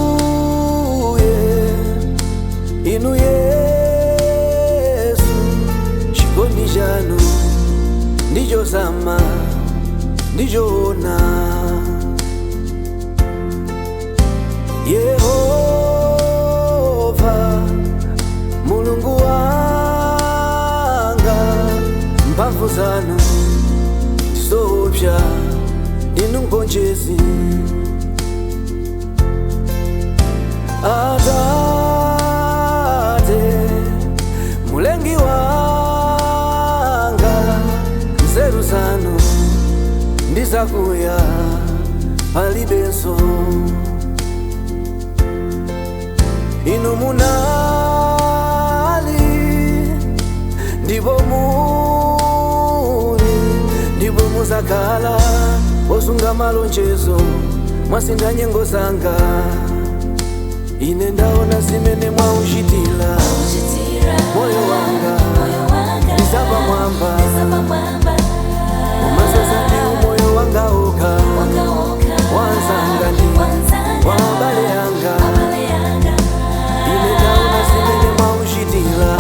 Ambuye inu Yesu chikondi chanu ndichozama ndichoona. Yehova Mulungu wanga, mphamvu zanu ndizopsa, ndinu mgonjezi. Atate mulengi wanga, nzeru zanu ndizakuya palibenso. Inu munali ndipo muli ndipo muzakhala osunga malonjezo, mwasintha nyengo zanga. Ine ndaona zimene mwauchitira moyo wanga ndizapamwamba, umasoza ndi umoyo wanga okha, wanzanga ndi wabale yanga. Ine ndaona zimene mwauchitira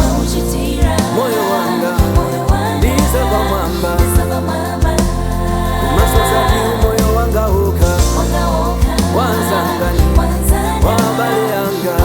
moyo wanga ndizapamwamba, umasoza ndi umoyo wanga okha, wanzanga ndi wabale yanga.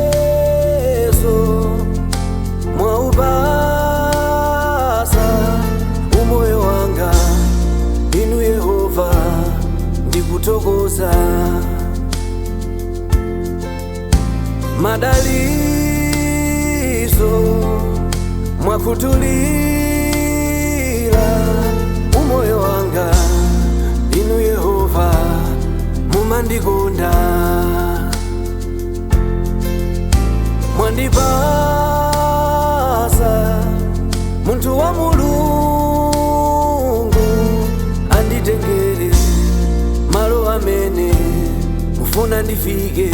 Chitetezo mwaupasa umoyo wanga, inu Yehova ndikuthokoza. Madaliso mwakutulira umoyo wanga, inu Yehova mumandikonda. Mwandipasa muntu wa Mulungu anditengere malo amene mufuna ndifike.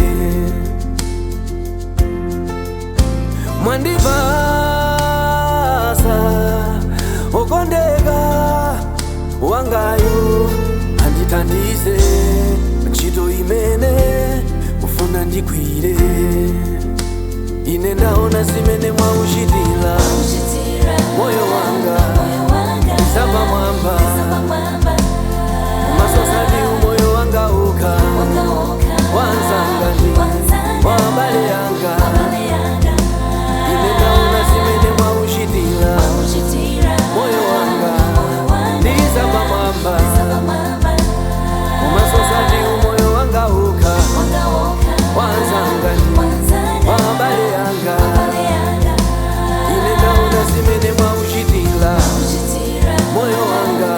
Mwandipasa okondeka wangayo andithandize ntchito imene mufuna ndigwire. Ine ndaona zimene mwauchitira moyo wanga ndizapamwamba, umasoza ndi umoyo wanga okha, wanzanga ndi wabale yanga. Ine ndaona zimene mwauchitira moyo wanga ndizapamwamba, umasoza ndi umoyo wanga okha, wanzanga ndi wabale yanga. Ine ndaona zimene mwauchitira moyo wanga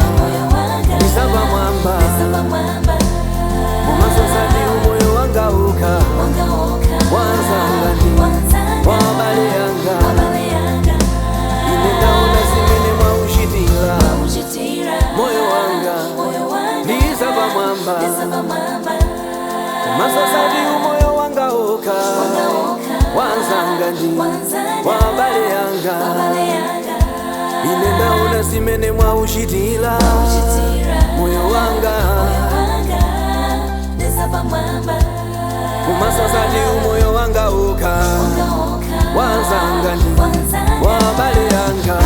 ndizapamwamba, umasoza ndi umoyo wanga okha, wanzanga ndi wabale yanga. Ine ndaona zimene mwauchitira moyo wanga ndizapamwamba, umasoza ndi umoyo wanga okha, wanzanga ndi wabale yanga. Ine ndaona zimene mwauchitira moyo wanga, umasoza ndi umoyo wanga okha, wanzanga ndi wabale yanga.